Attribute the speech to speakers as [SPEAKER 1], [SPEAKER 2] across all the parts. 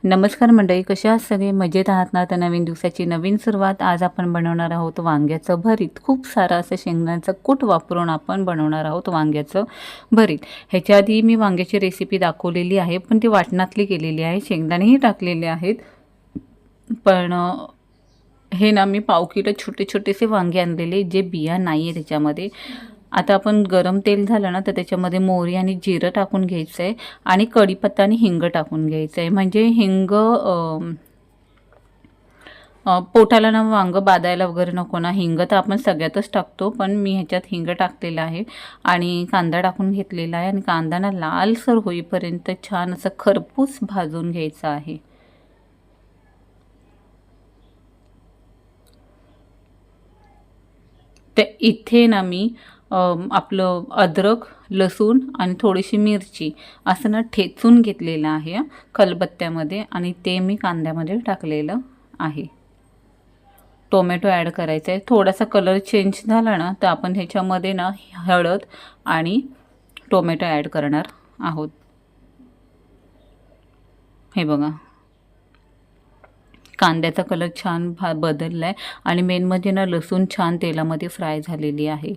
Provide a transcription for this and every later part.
[SPEAKER 1] नमस्कार मंडळी, कशा आहात सगळे? मजेत आहात ना? तर नवीन दिवसाची नवीन सुरुवात. आज आपण बनवणार आहोत वांग्याचं भरीत. खूप सारं असं शेंगदाण्याचं कूट वापरून आपण बनवणार आहोत वांग्याचं भरीत. ह्याच्या आधी मी वांग्याची रेसिपी दाखवलेली आहे, पण ती वाटणातली केलेली आहे. शेंगदाणेही टाकलेले आहेत, पण हे ना मी पाव किलो छोटे छोटेसे वांगे आणलेले, जे बिया नाही आहे त्याच्यामध्ये. आता आपण गरम तेल झालं ना, तर त्याच्यामध्ये मोहरी आणि जिरं टाकून घ्यायचं आहे आणि कढीपत्ता आणि हिंग टाकून घ्यायचं आहे. म्हणजे हिंग पोटाला ना वांगं बादायला वगैरे नको ना. हिंग तर आपण सगळ्यातच टाकतो, पण मी ह्याच्यात हिंग टाकलेला आहे आणि कांदा टाकून घेतलेला आहे. आणि कांदा ना लालसर होईपर्यंत छान असं खरपूस भाजून घ्यायचा आहे. तर इथे ना मी आपलं अद्रक, लसूण आणि थोडीशी मिरची असं ना ठेचून घेतलेलं आहे खलबत्त्यामध्ये, आणि ते मी कांद्यामध्ये टाकलेलं आहे. टोमॅटो ॲड करायचा आहे. थोडासा कलर चेंज झाला ना, तर आपण ह्याच्यामध्ये ना हळद आणि टोमॅटो ॲड करणार आहोत. हे बघा, कांद्याचा कलर छान बदलला आहे आणि मेन म्हणजे ना लसूण छान तेलामध्ये फ्राय झालेली आहे.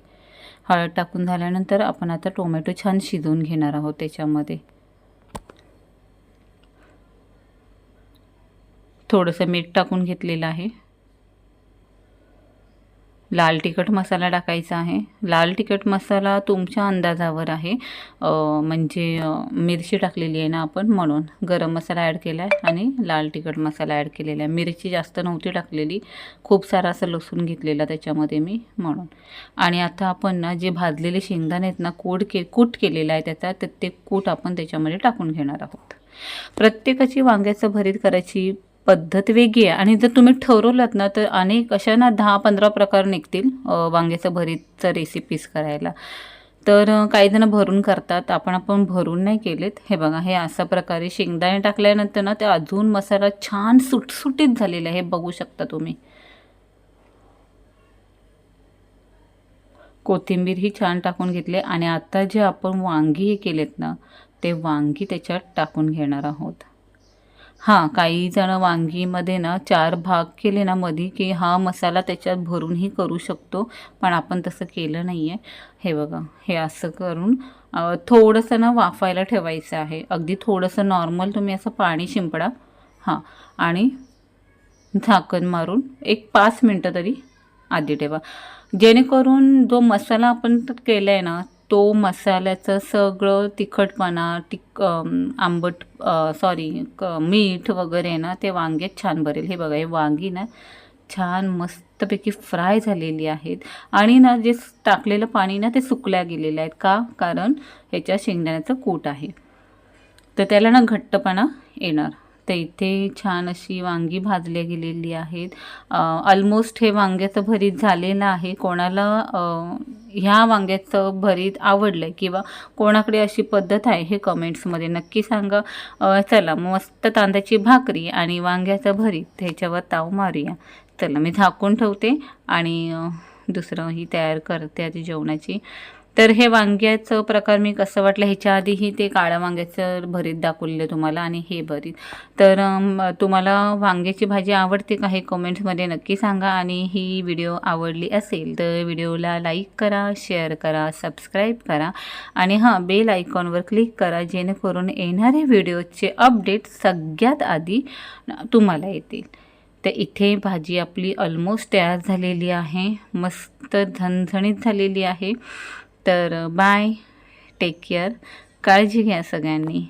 [SPEAKER 1] हळद टाकून झाल्यानंतर आपण आता टोमॅटो छान शिजवून घेणार आहोत. त्याच्यामध्ये थोडंसं मीठ टाकून घेतलेलं आहे. लाल तिखट मसाला टाकायचा आहे. लाल तिखट मसाला तुमच्या अंदाजावर आहे, म्हणजे मिरची टाकलेली आहे ना आपण, म्हणून गरम मसाला ॲड केला आहे आणि लाल तिखट मसाला ॲड केलेला आहे. मिरची जास्त नव्हती टाकलेली, खूप सारा असं लसूण घेतलेला त्याच्यामध्ये मी, म्हणून. आणि आता आपण ना जे भाजलेले शेंगदाणे आहेत ना, कूट केलेला आहे त्याचा, तर ते कूट आपण त्याच्यामध्ये टाकून घेणार आहोत. प्रत्येकाची वांग्याचं भरीत करायची पद्धत वेगळी आहे, आणि जर तुम्ही ठरवलात ना, तर अनेक अशा ना 10-15 प्रकार निघतील वांग्याचं भरीतचं रेसिपीज करायला. तर काही जण भरून करतात, आपण भरून नाही केलेत. हे बघा, हे अशा प्रकारे शेंगदाणे टाकल्यानंतर ना ते अजून मसाला छान सुटसुटीत झालेला आहे, हे बघू शकता तुम्ही. कोथिंबीर ही छान टाकून घेतली आणि आता जे आपण वांगी हे केलेत ना, ते वांगी त्याच्यात टाकून घेणार आहोत. हां, काही जण वांगीमध्ये ना 4 भाग केले ना मधी, की हा मसाला त्याच्यात भरूनही करू शकतो, पण आपण तसं केलं नाही आहे. हे बघा, हे असं करून थोडंसं ना वाफायला ठेवायचं आहे. अगदी थोडंसं नॉर्मल तुम्ही असं पाणी शिंपडा. हां, आणि झाकण मारून एक 5 मिनटं तरी आधी ठेवा, जेणेकरून जो मसाला आपण केला आहे ना, तो मसाल्याचं सगळं तिखटपणा, आंबट, मीठ वगैरे ना ते वांग्यात छान भरेल. हे बघा, हे वांगी ना छान मस्तपैकी फ्राय झालेली आहेत, आणि ना जे टाकलेलं पाणी ना ते सुकल्या गेलेलं आहेत. का? कारण ह्याच्यात शेंगदाण्याचं कूट आहे, तर त्याला ना घट्टपणा येणार. तर इथे छान अशी वांगी भाजल्या गेलेली आहेत. ऑलमोस्ट हे वांग्याचं भरीत झालेलं आहे. कोणाला ह्या वांग्याचं भरीत आवडलं किंवा कोणाकडे अशी पद्धत आहे, हे कमेंट्समध्ये नक्की सांगा. चला, मस्त तांदळाची भाकरी आणि वांग्याचं भरीत ह्याच्यावर ताव मारूया. चला, मी झाकून ठेवते आणि दुसरंही तयार करते आधी जेवणाची. तर हे वांग्याचं प्रकार मी कसं वाटलं, ह्याच्या आधीही ते काळ्या वांग्याचं भरीत दाखवलेलं तुम्हाला, आणि हे भरीत. तर तुम्हाला वांग्याची भाजी आवडते का, हे कमेंट्समध्ये नक्की सांगा. आणि ही व्हिडिओ आवडली असेल तर व्हिडिओला लाईक करा, शेअर करा, सबस्क्राईब करा, आणि हां, बेल आयकॉनवर क्लिक करा, जेणेकरून येणारे व्हिडिओचे अपडेट सगळ्यात आधी तुम्हाला येतील. तर इथे भाजी आपली ऑलमोस्ट तयार झालेली आहे, मस्त झणझणीत झालेली आहे. तर बाय, टेक केअर, काळजी घ्या सगळ्यांनी.